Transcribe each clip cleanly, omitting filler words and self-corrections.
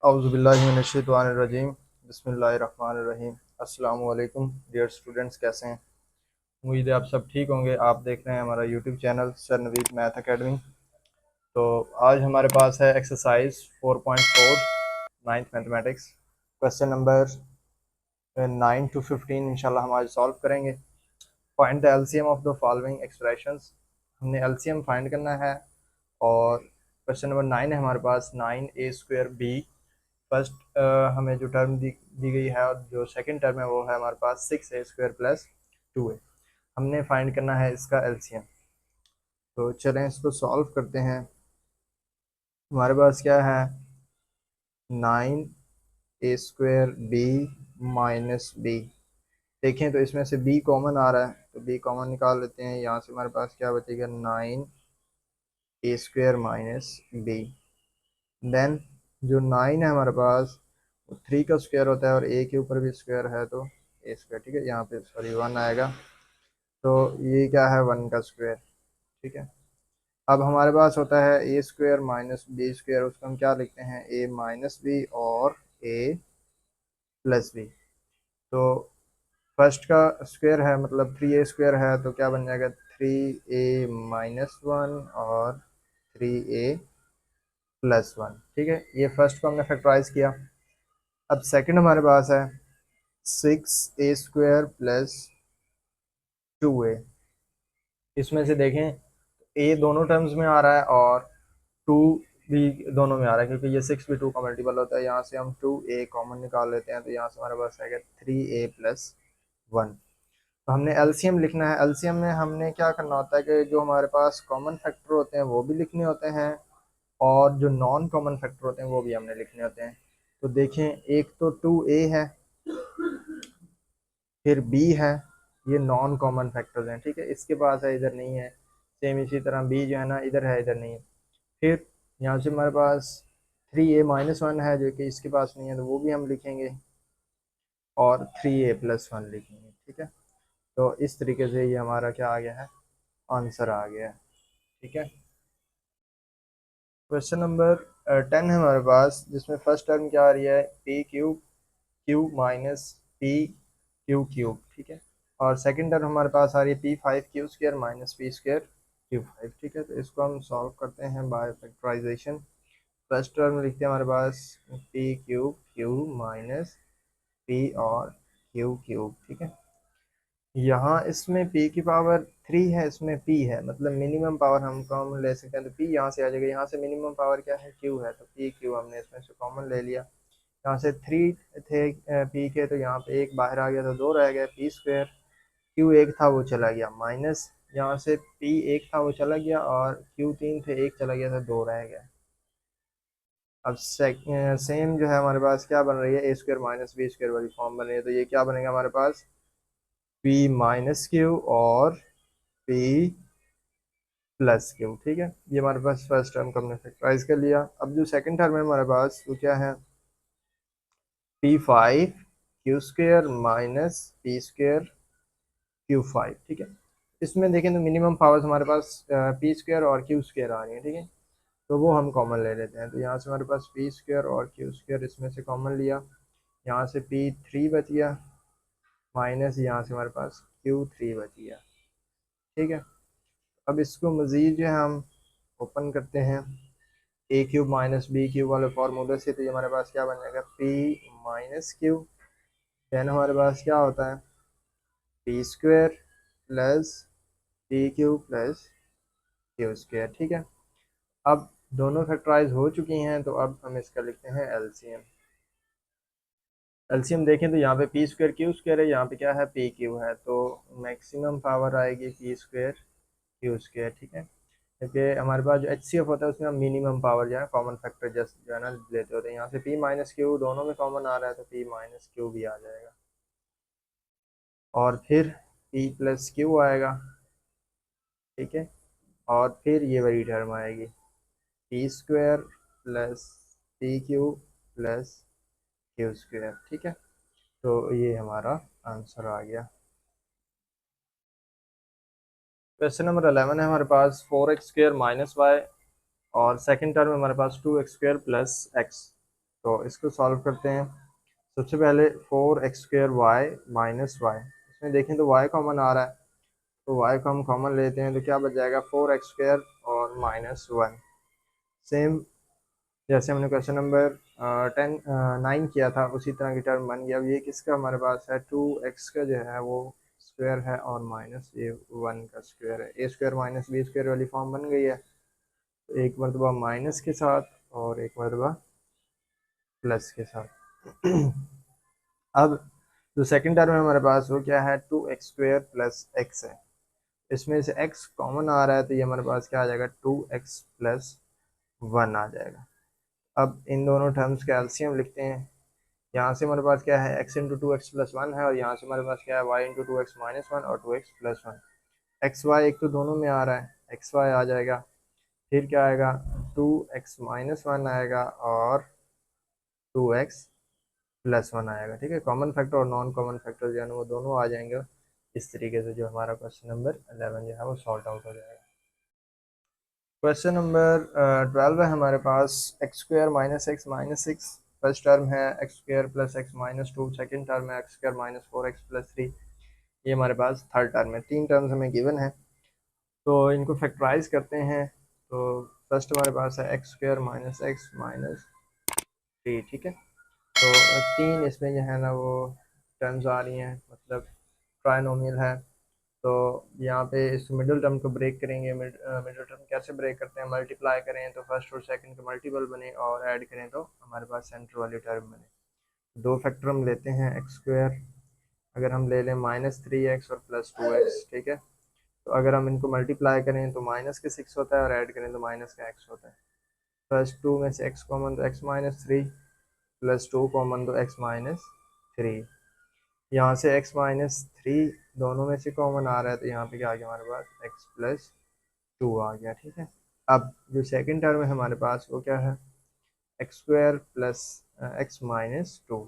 औज़ुबिल्लाहिमिनश्शैतानिर्रजीम बिस्मिल्लाहिर्रहमानिर्रहीम। अस्सलामु अलैकुम डियर स्टूडेंट्स, कैसे हैं? उम्मीद है आप सब ठीक होंगे। आप देख रहे हैं हमारा YouTube channel sir Naveed math academy. तो आज हमारे पास है exercise 4.4 ninth mathematics, question number 9 to 15 इंशाल्लाह हम आज सॉल्व करेंगे। Find the LCM of the following expressions. हमने एलसीएम फाइंड करना है। और क्वेश्चन नंबर 9 है हमारे पास, 9a² फर्स्ट हमें जो टर्म दी गई है और जो सेकंड टर्म है वो है हमारे पास 6a² प्लस 2a। हमने फाइंड करना है इसका एलसीएम। तो चलें इसको सॉल्व करते हैं। हमारे पास क्या है, 9a² b-b। देखें तो इसमें से b कॉमन आ रहा है, तो b कॉमन निकाल लेते हैं। यहाँ से हमारे पास क्या बचेगा, 9a² b। देन जो 9 है हमारे पास, 3 का स्क्वायर होता है और a के ऊपर भी स्क्वायर है तो a², ठीक है। यहाँ पे सॉरी 1 आएगा, तो ये क्या है, 1 का स्क्वायर, ठीक है। अब हमारे पास होता है a² माइनस b², उसको हम क्या लिखते हैं, a माइनस बी और a प्लस बी। तो फर्स्ट का स्क्वायर है मतलब 3a² है, तो क्या बन जाएगा, 3a-1 और 3a+1, ठीक है। ये फर्स्ट को हमने फैक्टराइज किया। अब सेकंड हमारे पास है 6a² प्लस 2a। इसमें से देखें, a दोनों टर्म्स में आ रहा है और 2 भी दोनों में आ रहा है, क्योंकि ये 6 भी 2 का मल्टीपल होता है। यहाँ से हम 2a कॉमन निकाल लेते हैं, तो यहाँ से हमारे पास आएगा 3a+1। तो हमने एलसीएम लिखना है। एलसीएम में हमने क्या करना होता है कि जो हमारे पास कॉमन फैक्टर होते हैं वो भी लिखने होते हैं और जो नॉन कॉमन फैक्टर होते हैं वो भी हमने लिखने होते हैं। तो देखें, एक तो 2a है, फिर b है, ये नॉन कॉमन फैक्टर्स हैं, ठीक है। इसके पास है, इधर नहीं है। सेम इसी तरह b जो है ना, इधर है, इधर नहीं है। फिर यहाँ से हमारे पास 3a-1 है जो कि इसके पास नहीं है, तो वो भी हम लिखेंगे और 3a+1 लिखेंगे, ठीक है। तो इस तरीके से ये हमारा क्या आ गया है, आंसर आ गया है, ठीक है। क्वेश्चन नंबर 10 है हमारे पास, जिसमें फर्स्ट टर्म क्या आ रही है, p³ माइनस p³ ठीक है। और सेकंड टर्म हमारे पास आ रही है p5q² माइनस p²q5, ठीक है। तो इसको हम सॉल्व करते हैं बाय फैक्टराइजेशन। फर्स्ट टर्म लिखते हैं हमारे पास p³ माइनस p और q³, ठीक है। यहाँ इसमें p की पावर 3 है, इसमें p है, मतलब मिनिमम पावर हम कॉमन ले सकते हैं, तो p यहाँ से आ जाएगा। यहाँ से मिनिमम पावर क्या है, q है, तो p/q हमने इसमें से कॉमन ले लिया। यहाँ से 3 थे p के, तो यहाँ पे एक बाहर आ गया तो 2 रह गया, p²। q एक था वो चला गया, माइनस यहाँ से p एक था वो चला गया और q 3 थे, एक चला गया तो 2 रह गया। अब सेम जो है हमारे पास क्या बन रही है, a² माइनस b² वाली फॉर्म बन रही है। तो ये क्या बनेगा हमारे पास, p-q और p+q, ठीक है। ये हमारे पास फर्स्ट टर्म को हमने फैक्टराइज कर लिया। अब जो सेकंड टर्म है हमारे पास वो क्या है, p5q² माइनस p²q5, ठीक है। इसमें देखें तो मिनिमम पावर्स हमारे पास p² और q² आ रही है, ठीक है। तो वो हम कॉमन ले लेते हैं। तो यहाँ से हमारे पास p² और q² इसमें से कॉमन लिया, यहाँ से p3 बच गया, माइनस यहाँ से हमारे पास q3 बच गया, ठीक है। अब इसको मज़ीद जो है हम ओपन करते हैं a³ माइनस b³ वाले फार्मूले से, तो ये हमारे पास क्या बन जाएगा, p-q। देन हमारे पास क्या होता है, p² plus p³ plus q², ठीक है। अब दोनों फैक्टराइज हो चुकी हैं, तो अब हम इसका लिखते हैं एलसीएम। एलसीएम देखें तो यहाँ पे p² q² है, यहाँ पे क्या है, p/q है, तो मैक्सिमम पावर आएगी p² q², ठीक है। क्योंकि हमारे पास जो HCF होता है उसमें हम मिनिमम पावर जो है कॉमन फैक्टर जस्ट जो है ना लेते होते हैं। यहाँ से p-q दोनों में कॉमन आ रहा है, तो p-q भी आ जाएगा और फिर p+q आएगा, ठीक है। और फिर ये वही टर्म आएगी, p² plus p/q plus q², ठीक है। तो ये हमारा आंसर आ गया। क्वेश्चन नंबर 11 है हमारे पास, 4x² माइनस वाई और सेकंड टर्म हमारे पास 2x² प्लस x। तो इसको सॉल्व करते हैं। सबसे पहले 4x² वाई माइनस वाई, इसमें देखें तो y कॉमन आ रहा है, तो y को हम कॉमन लेते हैं तो क्या बच जाएगा 4x² और -1। सेम जैसे हमने क्वेश्चन नंबर 9 किया था उसी तरह की टर्म बन गया। अब ये किसका हमारे पास है, 2x का जो है वो स्क्वायर है और माइनस ये 1 का स्क्वायर है, a² माइनस b² वाली फॉर्म बन गई है। तो एक मरतबा माइनस के साथ और एक मरतबा प्लस के साथ। अब जो सेकंड टर्म है हमारे पास वो क्या है, 2x² प्लस x है। इसमें से x कॉमन आ रहा है तो ये हमारे पास क्या आ जाएगा, 2x प्लस 1 आ जाएगा। अब इन दोनों टर्म्स का एलसीएम लिखते हैं। यहाँ से हमारे पास क्या है, x इंटू 2x प्लस 1 है और यहाँ से हमारे पास क्या है, y इंटू 2x माइनस 1 और 2x प्लस 1। एक्स वाई एक तो दोनों में आ रहा है, एक्स वाई आ जाएगा, फिर क्या आएगा 2x माइनस 1 आएगा और 2x प्लस 1 आएगा। ठीक है, कॉमन फैक्टर और नॉन कॉमन फैक्टर जो है ना वो दोनों आ जाएंगे। इस तरीके से जो हमारा क्वेश्चन नंबर 11 जो है वो सॉल्व आउट हो जाएगा। क्वेश्चन नंबर 12 है हमारे पास, x² minus x minus 6, first term है x² plus x minus 2, second term है x² माइनस 4x प्लस 3, ये हमारे पास थर्ड टर्म है। तीन टर्म्स हमें गिवन है तो इनको फैक्टराइज करते हैं। तो फर्स्ट हमारे पास है x² माइनस एक्स माइनस 3। ठीक है, तो तीन इसमें जो है ना वो टर्म्स आ रही हैं, मतलब ट्राइनोमियल है। तो यहाँ पे इस मिडिल टर्म को ब्रेक करेंगे। मिडिल टर्म कैसे ब्रेक करते हैं, मल्टीप्लाई करें तो फर्स्ट और सेकंड के मल्टीपल बने और ऐड करें तो हमारे पास सेंटर वाली टर्म बने। दो फैक्टर हम लेते हैं x², अगर हम ले लें -3x और +2x। ठीक है, तो अगर हम इनको मल्टीप्लाई करें तो माइनस के 6 होता है और ऐड करें तो माइनस का x होता है। +2 में से x कॉमन तो x-3, +2 कॉमन तो x-3। यहाँ से x-3 दोनों में से कॉमन आ रहा है तो यहाँ पे क्या आ गया हमारे पास x+2 आ गया। ठीक है, अब जो सेकंड टर्म है हमारे पास वो क्या है, x² प्लस x-2।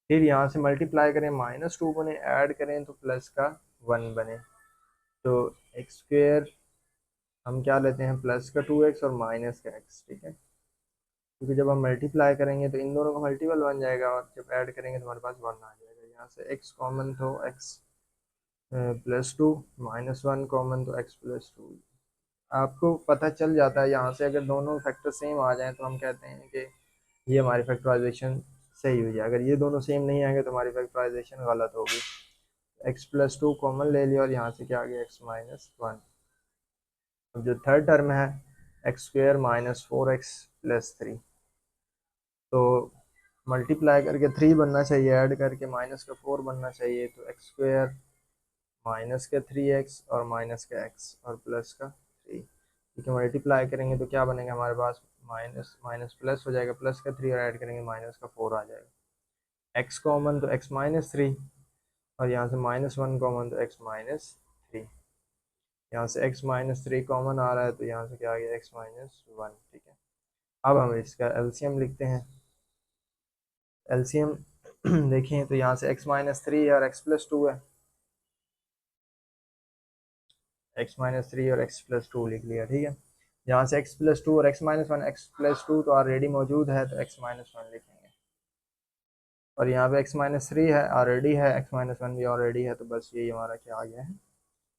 फिर यहाँ से मल्टीप्लाई करें -2 बने, ऐड करें तो प्लस का 1 बने। तो x² हम क्या लेते हैं, प्लस का 2x और माइनस का x। ठीक है, क्योंकि जब हम मल्टीप्लाई करेंगे तो इन दोनों का मल्टीपल बन जाएगा और जब ऐड करेंगे तो हमारे पास 1 आ जाएगा। यहाँ से x कॉमन तो x+2, -1 कॉमन तो x+2। आपको पता चल जाता है यहाँ से, अगर दोनों फैक्टर सेम आ जाएं तो हम कहते हैं कि ये हमारी फैक्टराइजेशन सही हुई है। अगर ये दोनों सेम नहीं आएंगे तो हमारी फैक्टराइजेशन गलत होगी। x+2 कॉमन ले लिया और यहाँ से क्या आ गया x-1। अब जो थर्ड टर्म है x² माइनस 4x प्लस 3, तो मल्टीप्लाई करके 3 बनना चाहिए, ऐड करके माइनस का 4 बनना चाहिए। तो x² माइनस का 3x और माइनस का x और प्लस का 3, ठीक है, मल्टीप्लाई करेंगे तो क्या बनेगा हमारे पास, माइनस माइनस प्लस हो जाएगा, प्लस का 3 और ऐड करेंगे माइनस का 4 आ जाएगा। x कॉमन तो x-3 और यहाँ से -1 कॉमन तो x-3। यहाँ से x-3 कॉमन आ रहा है तो यहाँ से क्या आ गया x-1। ठीक है, अब हम इसका एलसीएम लिखते हैं। एलसीएम देखें तो यहाँ से x-3 और x+2 है, x-3 और x+2 लिख लिया। ठीक है, यहाँ से x+2 और x-1, x+2 तो ऑलरेडी मौजूद है तो x-1 लिखेंगे और यहाँ पे x-3 है ऑलरेडी है, x-1 भी ऑलरेडी है, तो बस यही हमारा क्या आ गया है,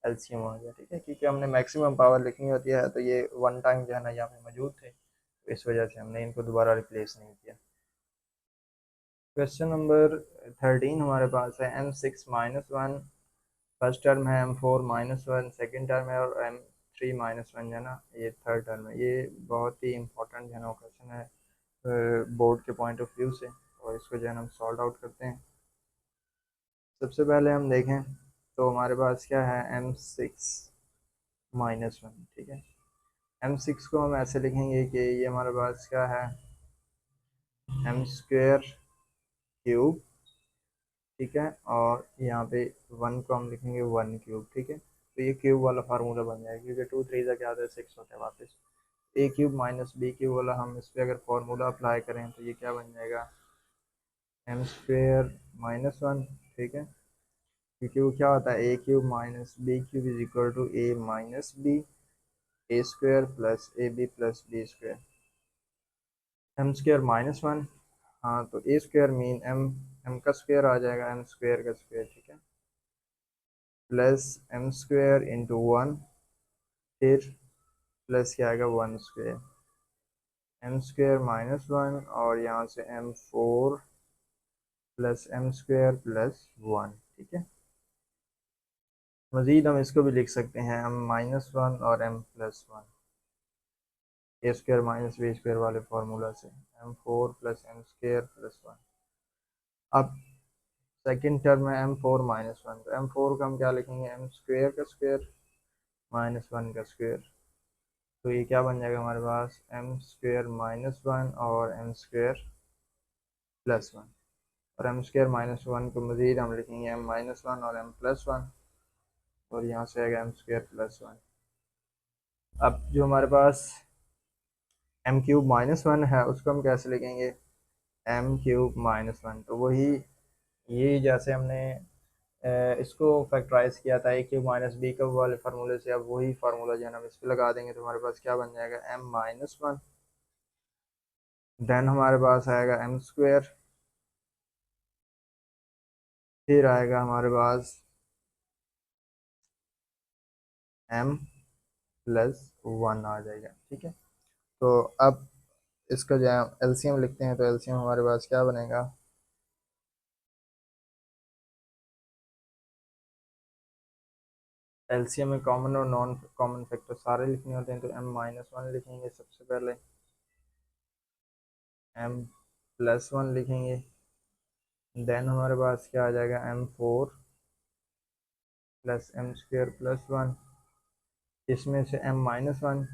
एलसीएम आ गया। ठीक है, क्योंकि हमने मैक्सिमम पावर लिखनी होती है तो ये वन टाइम जो है ना यहाँ पे मौजूद थे तो इस वजह से हमने इनको दोबारा रिप्लेस नहीं किया। क्वेश्चन नंबर 13 हमारे पास है m6-1, फर्स्ट टर्म है m4-1, सेकेंड टर्म है और m3-1 है ना, ये थर्ड टर्म है। ये बहुत ही इंपॉर्टेंट जो है ना क्वेश्चन है बोर्ड के पॉइंट ऑफ व्यू से, और इसको जो है हम सॉल्व आउट करते हैं। सबसे पहले हम देखें तो हमारे पास क्या है m6-1। ठीक है, m6 को हम ऐसे लिखेंगे कि ये हमारे पास क्या है, m² क्यूब। ठीक है, और यहाँ पे 1 को हम लिखेंगे 1 क्यूब। ठीक है, तो ये क्यूब वाला फार्मूला बन जाएगा क्योंकि 2 3 क्या आता है 6 होता है वापस। a³ माइनस b³ वाला हम इस पर अगर फार्मूला अप्लाई करें तो ये क्या बन जाएगा, m²-1। ठीक है, क्योंकि वो क्या होता है a³ minus b³ is equal to a minus b, a² plus ab plus b²। M square minus one. हाँ तो A square mean M, M का स्क्वेयर आ जाएगा, एम स्क्वेयर का स्क्वेयर, ठीक है, plus M square into one, फिर plus क्या आएगा one square, M square minus one, और यहाँ से M four plus M square plus one, ठीक है। मज़ीद हम इसको भी लिख सकते हैं एम माइनस वन और M plus one, A square minus B square वाले फार्मूला से, M four plus M square plus one. अब सेकेंड टर्म है एम फोर माइनस वन, तो एम फोर का हम क्या लिखेंगे, एम स्क्वेयर का स्क्वेयर माइनस वन का स्क्वेयर, तो ये क्या बन जाएगा हमारे पास, एम स्क्वेयर माइनस वन और एम स्क्वेयर प्लस वन, और एम स्क्वेयर माइनस वन को मज़ीद हम लिखेंगे एम माइनस वन और एम प्लस वन, और यहाँ से आएगा एम स्क्वेयर प्लस वन। अब जो हमारे पास एम क्यूब माइनस वन है उसको हम कैसे लिखेंगे, एम क्यूब माइनस वन, तो वही ये जैसे हमने इसको फैक्टराइज किया था ए क्यूब माइनस बी क्यूब वाले फार्मूले से, अब वही फार्मूला जो है ना हम इस पे लगा देंगे, तो हमारे पास क्या बन जाएगा, एम माइनस वन, देन हमारे पास आएगा एम स्क्वेयर, फिर आएगा हमारे पास एम प्लस वन आ जाएगा, ठीक है। तो अब इसका जो है एलसीएम लिखते हैं, तो एलसीएम हमारे पास क्या बनेगा, एलसीएम में कॉमन और नॉन कॉमन फैक्टर सारे लिखने होते हैं, तो एम माइनस वन लिखेंगे सबसे पहले, एम प्लस वन लिखेंगे, देन हमारे पास क्या आ जाएगा, M four plus M square plus one, इसमें से एम माइनस वन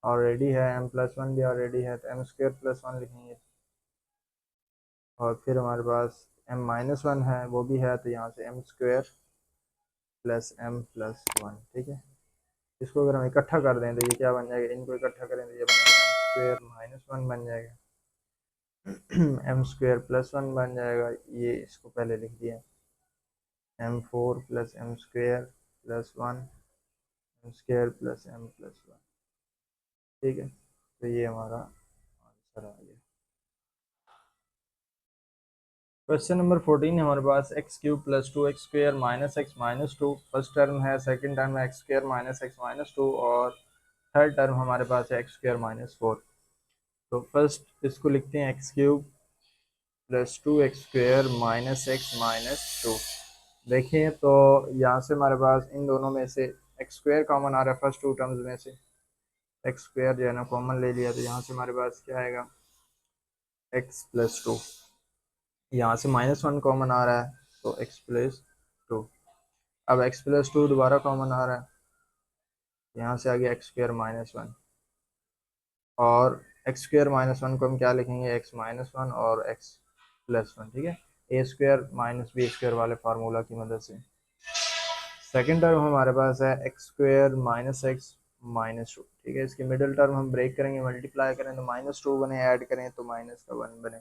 ऑलरेडी है, एम प्लस वन भी ऑलरेडी है, तो एम स्क्वेयर प्लस वन लिखेंगे, और फिर हमारे पास एम माइनस वन है वो भी है, तो यहाँ से M square plus M plus one, ठीक है। इसको अगर हम इकट्ठा कर दें तो ये क्या बन जाएगा, इनको इकट्ठा करें तो ये बनेगा एम स्क्वेयर माइनस वन बन जाएगा, एम स्क्वेयर प्लस वन बन जाएगा, ये इसको पहले लिख दिया, M four plus M square plus one, M square plus M plus one, ठीक है। तो ये हमारा आंसर आ गया। क्वेश्चन नंबर 14 है हमारे पास, x cube plus two x square minus x minus two, first term है, सेकंड टर्म है x square minus x minus two, और थर्ड टर्म हमारे पास है एक्स स्क्वेयर माइनस फोर। तो फर्स्ट इसको लिखते हैं x cube plus two x square minus x minus two. देखिए तो यहाँ से हमारे पास इन दोनों में से एक्स स्क्वेयर कॉमन आ रहा है, फर्स्ट टू टर्म्स में से एक्स स्क्वेयर जो है ना कॉमन ले लिया, तो यहाँ से हमारे पास क्या आएगा, एक्स प्लस टू, यहाँ से माइनस वन कॉमन आ रहा है, तो एक्स प्लस टू। अब एक्स प्लस टू दोबारा कॉमन आ रहा है, यहाँ से आ गया एक्स स्क्वेयर माइनस वन, और एक्स स्क्वेयर माइनस वन को हम क्या लिखेंगे, एक्स माइनस वन और एक्स प्लस वन, ठीक है, ए स्क्वेयर माइनस बी स्क्वेयर वाले फार्मूला की मदद से। सेकेंड टर्म हमारे पास है x square minus x minus to, ठीक है, इसकी मिडिल टर्म हम ब्रेक करेंगे, मल्टीप्लाई करें तो माइनस टू बने, ऐड करें तो माइनस का वन बने,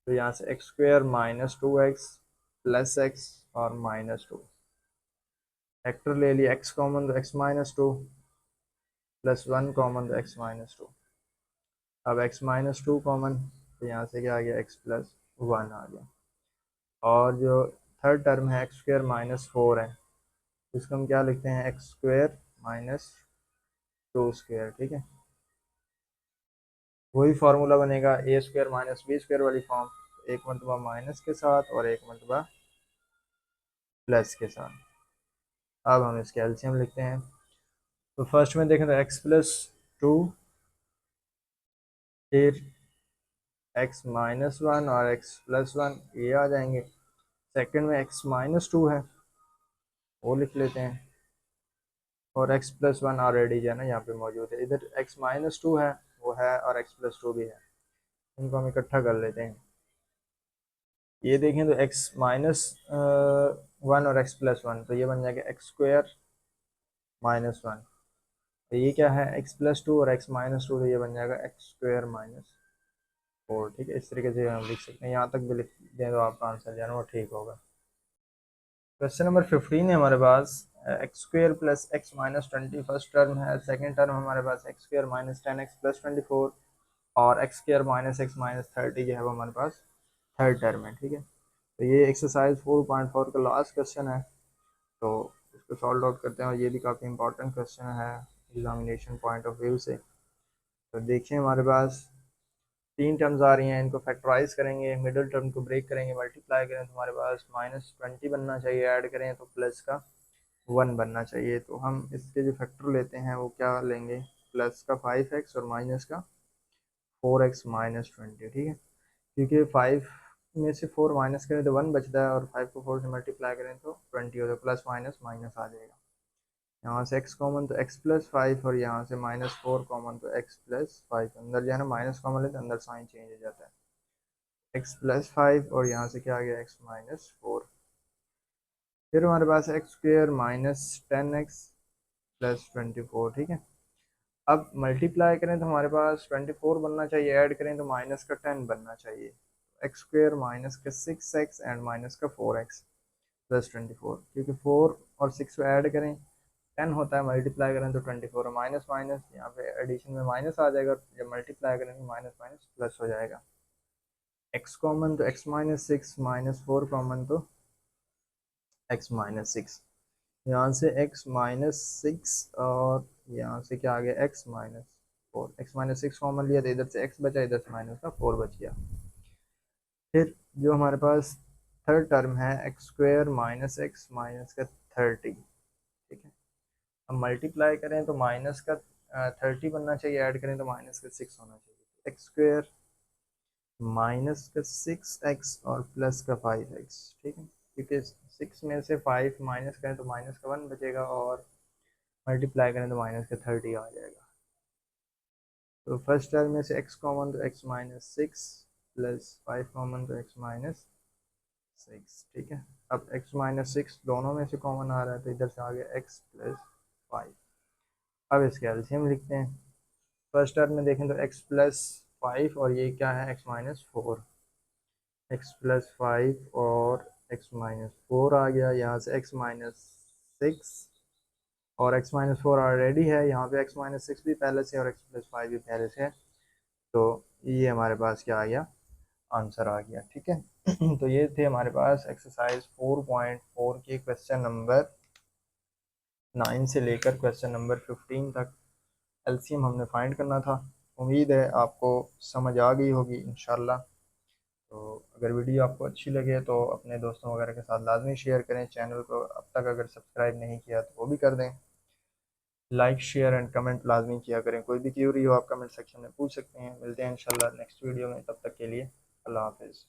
तो यहाँ से x square minus two x plus x और माइनस टू, फैक्टर ले लिया, एक्स कॉमन तो x minus two plus one common तो एक्स माइनस टू, अब एक्स माइनस टू कॉमन, तो यहाँ से क्या आ गया, एक्स प्लस वन आ गया, और जो थर्ड टर्म है एक्स स्क्वेयर माइनस फोर है, इसको हम क्या लिखते हैं, x square minus two square, ठीक है। वही फार्मूला बनेगा ए स्क्वेयर माइनस बी स्क्वेयर वाली फॉर्म, एक मरतबा माइनस के साथ और एक मरतबा प्लस के साथ। अब हम इसके एलसीएम लिखते हैं, तो फर्स्ट में देखें तो एक्स प्लस टू, फिर एक्स माइनस वन और एक्स प्लस वन ये आ जाएंगे, सेकंड में एक्स माइनस टू है वो लिख लेते हैं, और एक्स प्लस वन ऑलरेडी जो है ना यहाँ पे मौजूद है, इधर एक्स माइनस टू है वो है और एक्स प्लस टू भी है, इनको हम इकट्ठा कर लेते हैं। ये देखें तो एक्स माइनस वन और एक्स प्लस वन, तो ये बन जाएगा एक्स स्क्वेयर माइनस वन, तो ये क्या है, एक्स प्लस टू और एक्स माइनस टू, तो ये बन जाएगा एक्स स्क्वेयर माइनस फोर, ठीक है। इस तरीके से हम लिख सकते हैं, यहाँ तक भी लिख दें तो आपका आंसर जो है ना वो ठीक होगा। क्वेश्चन नंबर 15 है हमारे पास, x square plus x minus twenty first term है, सेकेंड टर्म हमारे पास x square minus ten x plus twenty four, और x square minus x minus 30 जो है वो हमारे पास थर्ड टर्म है, ठीक है। तो ये एक्सरसाइज 4.4 का लास्ट क्वेश्चन है, तो इसको सॉल्व आउट करते हैं, और ये भी काफ़ी इंपॉर्टेंट क्वेश्चन है एग्जामिनेशन पॉइंट ऑफ व्यू से। तो देखिए हमारे पास तीन टर्म्स आ रही हैं, इनको फैक्टराइज करेंगे, मिडिल टर्म को ब्रेक करेंगे, मल्टीप्लाई करें तो हमारे पास -20 बनना चाहिए, ऐड करें तो प्लस का 1 बनना चाहिए। तो हम इसके जो फैक्टर लेते हैं वो क्या लेंगे, प्लस का 5x और माइनस का 4x माइनस 20, ठीक है। क्योंकि 5 में से 4 माइनस करें तो 1 बचता है, और 5 को 4 से मल्टीप्लाई करें तो 20 हो जाए, प्लस माइनस माइनस आ जाएगा। यहाँ से x कॉमन तो x प्लस 5, और यहाँ से -4 कॉमन तो x प्लस 5, अंदर जो है ना माइनस कॉमन ले तो अंदर साइन चेंज हो जाता है, x प्लस 5 और यहाँ से क्या आ गया x माइनस 4। फिर हमारे पास x square minus 10x plus 24, ठीक है। अब मल्टीप्लाई करें तो हमारे पास 24 बनना चाहिए, ऐड करें तो माइनस का 10 बनना चाहिए, एक्स स्क्र माइनस का 6x एंड माइनस का 4x प्लस 24, क्योंकि 4 और 6 को ऐड करें 10 होता है, मल्टीप्लाई करें तो 24, माइनस माइनस यहाँ पे एडिशन में माइनस आ जाएगा, जब मल्टीप्लाई करें तो माइनस माइनस प्लस हो जाएगा। x कॉमन तो x माइनस 6, -4 कॉमन तो x माइनस 6, यहाँ से x माइनस 6 और यहाँ से क्या आ गया x minus 4, x minus 6 common लिया तो इधर से x बचा, इधर से माइनस का 4 बच गया। फिर जो हमारे पास थर्ड टर्म है x square minus x minus का 30, ठीक है। अब मल्टीप्लाई करें तो माइनस का 30 बनना चाहिए, ऐड करें तो माइनस का 6 होना चाहिए, एक्स स्क्वायर माइनस का 6x और प्लस का 5x, ठीक है। क्योंकि 6 में से 5 माइनस करें तो माइनस का 1 बचेगा, और मल्टीप्लाई करें तो माइनस का 30 आ जाएगा। तो फर्स्ट टर्म में से x कॉमन तो x माइनस 6 प्लस 5 कॉमन तो x माइनस 6, ठीक है। अब x माइनस 6 दोनों में से कॉमन आ रहा है तो इधर से आ गया x प्लस 5। अब इसके एलसीएम लिखते हैं, फर्स्ट टर्म में देखें तो x प्लस 5 और ये क्या है x माइनस 4, x प्लस 5 और x माइनस 4 आ गया, यहाँ से x माइनस 6 और x माइनस 4 ऑलरेडी है, यहाँ पे x माइनस 6 भी पहले से और x प्लस 5 भी पहले से है, तो ये हमारे पास क्या आ गया, आंसर आ गया, ठीक है। तो ये थे हमारे पास एक्सरसाइज 4.4 के क्वेश्चन नंबर 9 से लेकर क्वेश्चन नंबर 15 तक एलसीएम हमने फाइंड करना था। उम्मीद है आपको समझ आ गई होगी इंशाल्लाह। तो अगर वीडियो आपको अच्छी लगे तो अपने दोस्तों वगैरह के साथ लाजमी शेयर करें, चैनल को अब तक अगर सब्सक्राइब नहीं किया तो वो भी कर दें, लाइक शेयर एंड कमेंट लाजमी किया करें, कोई भी क्यूरी हो आप कमेंट सेक्शन में पूछ सकते हैं। मिलते हैं इंशाल्लाह नेक्स्ट वीडियो में, तब तक के लिए अल्लाह हाफिज़।